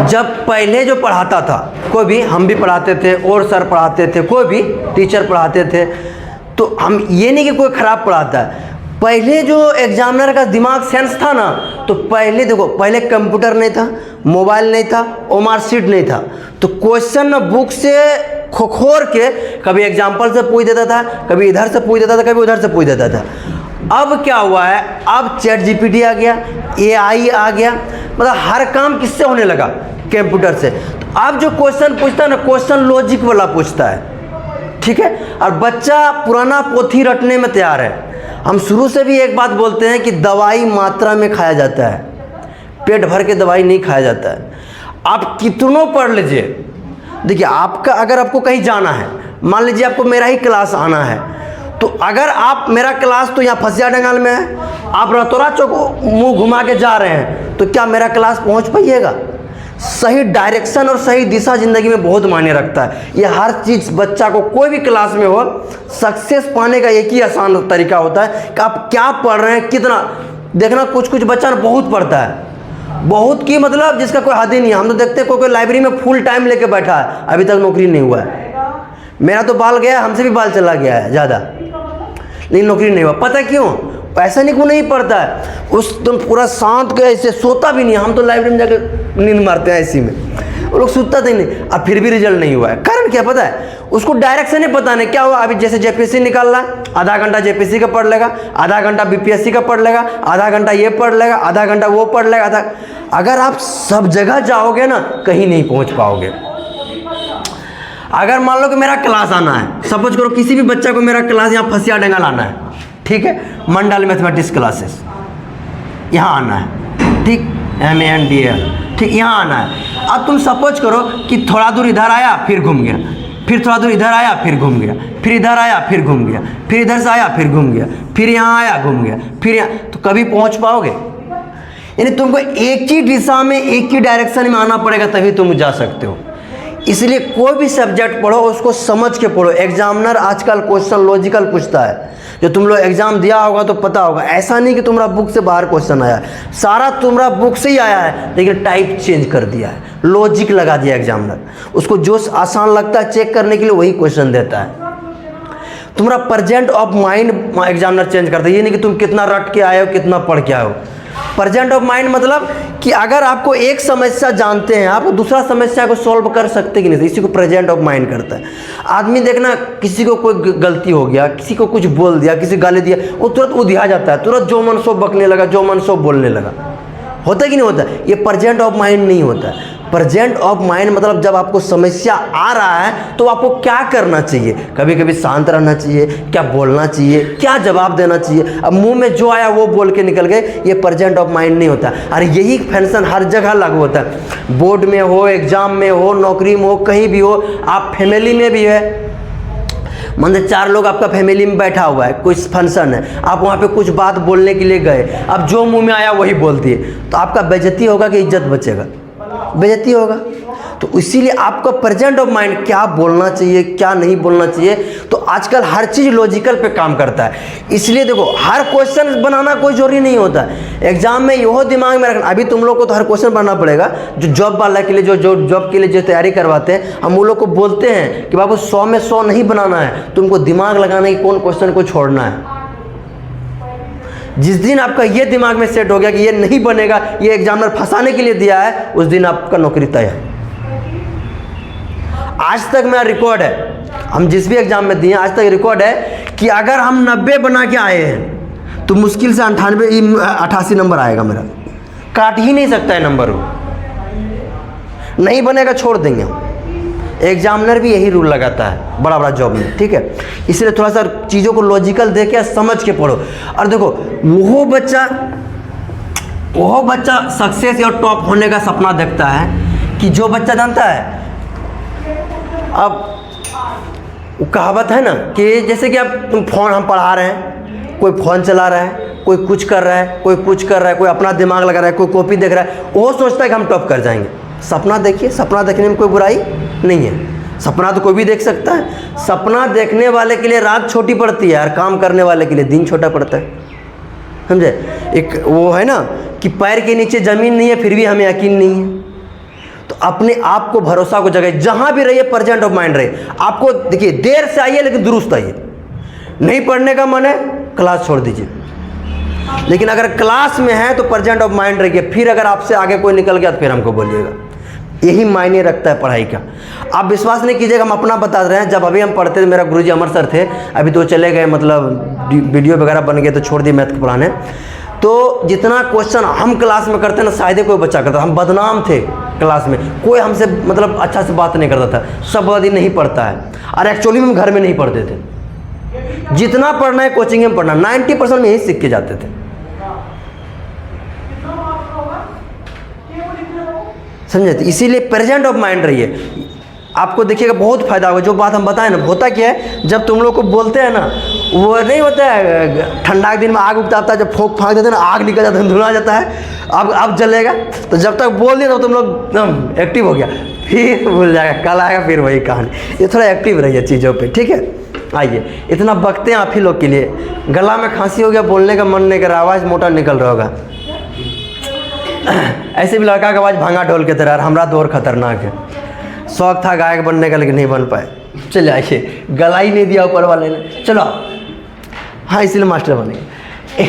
जब पहले जो पढ़ाता था कोई भी, हम भी पढ़ाते थे और सर पढ़ाते थे, कोई भी टीचर पढ़ाते थे, तो हम ये नहीं कि कोई ख़राब पढ़ाता है, पहले जो एग्जामिनर का दिमाग सेंस था ना, तो पहले देखो, पहले कंप्यूटर नहीं था, मोबाइल नहीं था, ओमार शीट नहीं था, तो क्वेश्चन ना बुक से खोखोर के कभी एग्जाम्पल से पूछ देता था, कभी इधर से पूछ देता था, कभी उधर से पूछ देता था। अब क्या हुआ है, अब चैट जीपीटी आ गया, एआई आ गया, मतलब हर काम किससे होने लगा, कंप्यूटर से। तो अब जो क्वेश्चन पूछता है ना, क्वेश्चन लॉजिक वाला पूछता है, ठीक है। और बच्चा पुराना पोथी रटने में तैयार है। हम शुरू से भी एक बात बोलते हैं कि दवाई मात्रा में खाया जाता है, पेट भर के दवाई नहीं खाया जाता है। आप कितनों पढ़ लीजिए, देखिए आपका अगर आपको कहीं जाना है, मान लीजिए आपको मेरा ही क्लास आना है, तो अगर आप मेरा क्लास तो यहाँ फसिया डंगाल में है, आप रतौरा चौक मुंह घुमा के जा रहे हैं, तो क्या मेरा क्लास पहुँच पाइएगा? सही डायरेक्शन और सही दिशा ज़िंदगी में बहुत मायने रखता है। ये हर चीज़ बच्चा को कोई भी क्लास में हो, सक्सेस पाने का एक ही आसान तरीका होता है कि आप क्या पढ़ रहे हैं, कितना। देखना कुछ कुछ बच्चा बहुत पढ़ता है, बहुत की मतलब जिसका कोई हद ही नहीं है। हम तो देखते हैं कोई लाइब्रेरी में फुल टाइम लेके बैठा है, अभी तक नौकरी नहीं हुआ है। मेरा तो बाल गया, हमसे भी बाल चला गया है ज़्यादा, लेकिन नौकरी नहीं हुआ। पता क्यों? ऐसा नहीं, को नहीं पढ़ता है, उस तुम पूरा शांत के ऐसे सोता भी नहीं। हम तो लाइब्रेरी में जाकर नींद मारते हैं ऐसी में, वो लोग सोता तो नहीं। अब फिर भी रिजल्ट नहीं हुआ है, कारण क्या पता है? उसको डायरेक्शन ही पता नहीं क्या हुआ। अभी जैसे जेपीएससी निकाल रहा है, आधा घंटा जेपीएससी का पढ़ लेगा, आधा घंटा बीपीएससी का पढ़ लेगा, आधा घंटा ये पढ़ लेगा, आधा घंटा वो पढ़ लेगा, आधा। अगर आप सब जगह जाओगे ना, कहीं नहीं पहुँच पाओगे। अगर मान लो कि मेरा क्लास आना है, सपोज करो किसी भी बच्चा को मेरा क्लास यहाँ फसिया डंगा लाना है, ठीक है, मंडल मैथमेटिक्स क्लासेस यहाँ आना है, ठीक, MANDL, ठीक, यहाँ आना है। अब तुम सपोज करो कि थोड़ा दूर इधर आया फिर घूम गया, फिर थोड़ा दूर इधर आया फिर घूम गया, फिर इधर आया फिर घूम गया, फिर इधर से आया फिर घूम गया, फिर यहाँ आया घूम गया, फिर यहाँ, तो कभी पहुँच पाओगे? यानी तुमको एक ही दिशा में, एक ही डायरेक्शन में आना पड़ेगा, तभी तुम जा सकते हो। इसलिए कोई भी सब्जेक्ट पढ़ो, उसको समझ के पढ़ो। एग्जामिनर आजकल क्वेश्चन लॉजिकल पूछता है, जो तुम लोग एग्जाम दिया होगा तो पता होगा। ऐसा नहीं कि तुम्हारा बुक से बाहर क्वेश्चन आया है, सारा तुम्हारा बुक से ही आया है, लेकिन टाइप चेंज कर दिया है, लॉजिक लगा दिया एग्जामिनर। उसको जो आसान लगता है चेक करने के लिए वही क्वेश्चन देता है। तुम्हारा present of mind examiner change करता है। ये नहीं कि तुम कितना रट के आए हो, कितना पढ़ के आए हो। प्रेजेंट ऑफ माइंड मतलब कि अगर आपको एक समस्या जानते हैं, आप दूसरा समस्या को सॉल्व कर सकते कि नहीं, इसी को प्रेजेंट ऑफ माइंड करता है। आदमी देखना, किसी को कोई गलती हो गया, किसी को कुछ बोल दिया, किसी गाली दिया, वो तुरंत उधिया जाता है, तुरंत जो मन सो बकने लगा, जो मन सो बोलने लगा। होता है कि नहीं होता? ये प्रेजेंट ऑफ माइंड नहीं होता है। प्रेजेंट ऑफ माइंड मतलब जब आपको समस्या आ रहा है तो आपको क्या करना चाहिए। कभी कभी शांत रहना चाहिए, क्या बोलना चाहिए, क्या जवाब देना चाहिए। अब मुंह में जो आया वो बोल के निकल गए, ये प्रेजेंट ऑफ माइंड नहीं होता। और यही फंक्शन हर जगह लागू होता है, बोर्ड में हो, एग्जाम में हो, नौकरी में हो, कहीं भी हो। आप फैमिली में भी है, मतलब 4 लोग आपका फैमिली में बैठा हुआ है, कोई फंक्शन है, आप वहाँ पे कुछ बात बोलने के लिए गए, अब जो मुंह में आया वही बोल दिए, तो आपका बेइज्जती होगा कि इज्जत बचेगा? बेइज्जती होगा। तो इसीलिए आपका प्रेजेंट ऑफ माइंड, क्या बोलना चाहिए, क्या नहीं बोलना चाहिए। तो आजकल हर चीज़ लॉजिकल पे काम करता है। इसलिए देखो, हर क्वेश्चन बनाना कोई जरूरी नहीं होता। एग्जाम में यहो दिमाग में रखना, अभी तुम लोग को तो हर क्वेश्चन बनाना पड़ेगा। जो जॉब वाला के लिए, जो जॉब के लिए जो तैयारी करवाते हैं, हम वो लोग को बोलते हैं कि बाबू 100 में 100 नहीं बनाना है, तुमको दिमाग लगाना है कि कौन क्वेश्चन को छोड़ना है। जिस दिन आपका ये दिमाग में सेट हो गया कि ये नहीं बनेगा, ये एग्जामिनर फंसाने के लिए दिया है, उस दिन आपका नौकरी तय है। आज तक मेरा रिकॉर्ड है, हम जिस भी एग्जाम में दिए आज तक रिकॉर्ड है कि अगर हम 90 बना के आए हैं तो मुश्किल से 98 88 नंबर आएगा मेरा। काट ही नहीं सकता है नंबर, वो नहीं बनेगा, छोड़ देंगे हम। एग्जामिनर भी यही रूल लगाता है बड़ा बड़ा जॉब में, ठीक है। इसलिए थोड़ा सा चीज़ों को लॉजिकल देख के समझ के पढ़ो। और देखो, वो बच्चा सक्सेस और टॉप होने का सपना देखता है कि जो बच्चा जानता है। अब वो कहावत है ना कि जैसे कि तुम फोन, हम पढ़ा रहे हैं, कोई फ़ोन चला रहा है, कोई कुछ कर रहा है, कोई कुछ कर रहा है, कोई अपना दिमाग लगा रहा है, कोई कॉपी देख रहा है, वो सोचता है कि हम टॉप कर जाएंगे। सपना देखिए, सपना देखने में कोई बुराई नहीं है, सपना तो कोई भी देख सकता है। सपना देखने वाले के लिए रात छोटी पड़ती है और काम करने वाले के लिए दिन छोटा पड़ता है, समझे। एक वो है ना कि पैर के नीचे ज़मीन नहीं है फिर भी हमें यकीन नहीं है। तो अपने आप को भरोसा को जगह, जहाँ भी रहिए प्रेजेंट ऑफ माइंड रहे। आपको देखिए देर से आइए लेकिन दुरुस्त आइए। नहीं पढ़ने का मन है क्लास छोड़ दीजिए, लेकिन अगर क्लास में है तो प्रेजेंट ऑफ माइंड रखिए। फिर अगर आपसे आगे कोई निकल गया तो फिर हमको बोलिएगा। यही मायने रखता है पढ़ाई का। आप विश्वास नहीं कीजिएगा, हम अपना बता रहे हैं। जब अभी हम पढ़ते थे, मेरा गुरुजी अमर सर थे, अभी तो चले गए, मतलब वीडियो वगैरह बन गए तो छोड़ दिए मैथ पढ़ाने। तो जितना क्वेश्चन हम क्लास में करते ना, शायद कोई बच्चा करता। हम बदनाम थे क्लास में, कोई हमसे मतलब अच्छा से बात नहीं करता था, सब दिन नहीं पढ़ता है। और एक्चुअली में हम घर में नहीं पढ़ते थे। जितना पढ़ना है कोचिंग में पढ़ना, 90% में यही सीख के जाते थे, समझे। तो इसीलिए प्रेजेंट ऑफ माइंड रहिए। आपको देखिएगा बहुत फायदा होगा। जो बात हम बताएं ना, होता क्या है, जब तुम लोग को बोलते हैं ना, वो नहीं होता है ठंडा के दिन में आग उगता है, जब फोक फाँक देते हैं ना, आग निकल जाता है, धुआं जाता है, अब जलेगा। तो जब तक बोल दिया तो तुम लोग एकदम एक्टिव हो गया, फिर भूल जाएगा, कल आएगा फिर वही कहानी। ये थोड़ा एक्टिव रहिए चीज़ों पर, ठीक है। आइए, इतना बकते हैं आप ही लोग के लिए। गला में खांसी हो गया, बोलने का मन नहीं कर रहा, आवाज़ मोटा निकल रहा होगा। ऐसे भी लड़का का आवाज़ भांगा ढोल के तरह, हमारा दौर खतरनाक है। शौक था गायक बनने का लेकिन नहीं बन पाए। चलिए आइए, गला ही नहीं दिया ऊपर वाले ने। चलो हाँ, इसीलिए मास्टर बने।